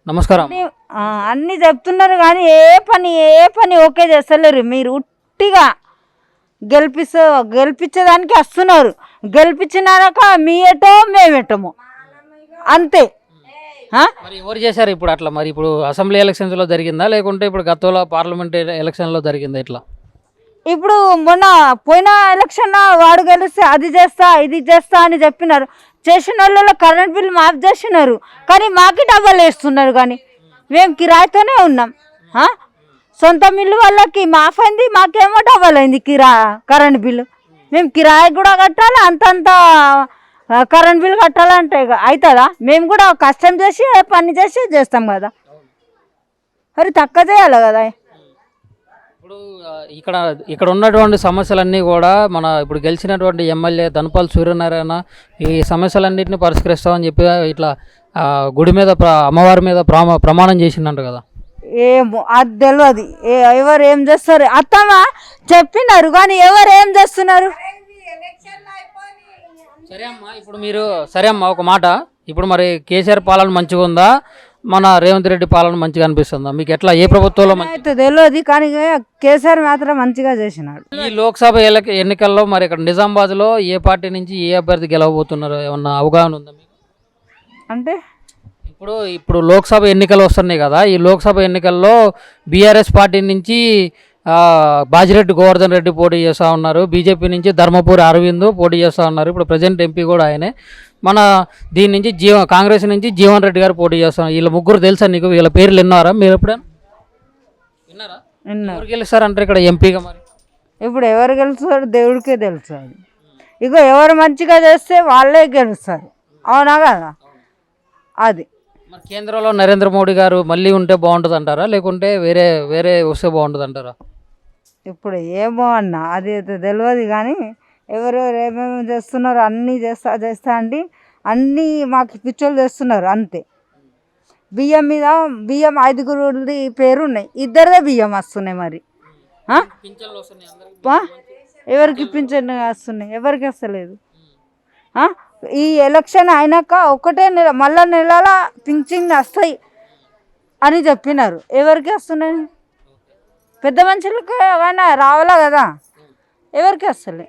నమస్కారం. అన్నీ చెప్తున్నారు కానీ ఏ పని ఓకే చేస్తలేరు. మీరు ఉట్టిగా గెలిపించేదానికి వస్తున్నారు. గెలిపించినాక మీ ఏటో మేమేటమో అంతే. మరి ఎవరు చేశారు ఇప్పుడు అట్లా? మరి ఇప్పుడు అసెంబ్లీ ఎలక్షన్స్లో జరిగిందా, లేకుంటే ఇప్పుడు గతంలో పార్లమెంట్ ఎలక్షన్లో జరిగిందా ఇట్లా? ఇప్పుడు మొన్న పోయిన ఎలక్షన్ వాడు గెలిస్తే అది చేస్తా ఇది చేస్తా అని చెప్పినారు. చేసిన వాళ్ళలో కరెంట్ బిల్ మాఫ్ చేసినారు కానీ మాకు డబ్బులు వేస్తున్నారు. కానీ మేము కిరాయితోనే ఉన్నాం. సొంత మిల్లు వాళ్ళకి మాఫ్ అయింది, మాకేమో డబల్ అయింది కరెంట్ బిల్లు. మేము కిరాయి కూడా కట్టాలి, అంతంత కరెంట్ బిల్ కట్టాలంటే అవుతుందా? మేము కూడా కష్టం చేసి పని చేసి చేస్తాం కదా, మరి తక్కువ చేయాలి కదా. ఇప్పుడు ఇక్కడ ఇక్కడ ఉన్నటువంటి సమస్యలన్నీ కూడా మన ఇప్పుడు గెలిచినటువంటి ఎమ్మెల్యే ధనపాల్ సూర్యనారాయణ ఈ సమస్యలన్నింటినీ పరిష్కరిస్తామని చెప్పి ఇట్లా గుడి మీద అమ్మవారి మీద ప్రమాణం చేసిందంట కదా. ఏమో అది తెలియదు. ఎవరు ఏం చేస్తారు అత్తమ్మ చెప్పినారు కానీ ఎవరు ఏం చేస్తున్నారు? సరే అమ్మా, ఇప్పుడు మీరు సరే అమ్మా ఒక మాట, ఇప్పుడు మరి కేసీఆర్ పాలన మంచిగా ఉందా, మన రేవంత్ రెడ్డి పాలన మంచిగా అనిపిస్తుందా మీకు? ఎట్లా ఏ ప్రభుత్వంలో అయితే తెలియదు కానీ కేసీఆర్ మాత్రం మంచిగా చేసినాడు. ఈ లోక్సభ ఎన్నికల్లో మరి ఇక్కడ నిజామాబాద్లో ఏ పార్టీ నుంచి ఏ అభ్యర్థి గెలవబోతున్నారు ఏమన్నా అవగాహన ఉందా మీకు? అంటే ఇప్పుడు లోక్సభ ఎన్నికలు వస్తున్నాయి కదా, ఈ లోక్సభ ఎన్నికల్లో బీఆర్ఎస్ పార్టీ నుంచి బాజిరెడ్డి గోవర్ధన్ రెడ్డి పోటీ చేస్తూ ఉన్నారు, బీజేపీ నుంచి ధర్మపురి అరవింద్ పోటీ చేస్తూ ఉన్నారు, ఇప్పుడు ప్రజెంట్ ఎంపీ కూడా ఆయనే. మన దీని నుంచి కాంగ్రెస్ నుంచి జీవన్ రెడ్డి గారు పోటీ చేస్తున్నారు. వీళ్ళ ముగ్గురు తెలుసా నీకు? వీళ్ళ పేర్లు విన్నారా మీరు ఎప్పుడైనా? విన్నారా? ఎవరు గెలుస్తారంటారు ఇక్కడ ఎంపీగా? మరి ఇప్పుడు ఎవరు గెలుస్తారు దేవుడికే తెలుసు. అది ఇగో ఎవరు మంచిగా చేస్తే వాళ్ళే గెలుస్తారు, అవునా కదా? అది మరి కేంద్రంలో నరేంద్ర మోడీ గారు మళ్ళీ ఉంటే బాగుంటుంది అంటారా, లేకుంటే వేరే వేరే వస్తే బాగుంటుంది అంటారా? ఇప్పుడు ఏమో అన్న అది అయితే తెలియదు కానీ ఎవరెవరు ఏమేమి చేస్తున్నారు అన్నీ చేస్తా అండి. అన్నీ మాకు పిచ్చోళ్ళు చేస్తున్నారు అంతే. బియ్యం మీద బియ్యం 5గురి పేరు ఉన్నాయి, ఇద్దరే బియ్యం వస్తున్నాయి. మరి ఎవరికి పింఛన్ వస్తున్నాయి? ఎవరికి వస్తలేదు. ఈ ఎలక్షన్ అయినాక ఒకటే మళ్ళా నెలల పింఛన్ వస్తాయి అని చెప్పినారు. ఎవరికి వస్తున్నాయి? పెద్ద మనుషులకు ఏమైనా రావాలా కదా, ఎవరికి వస్తలే.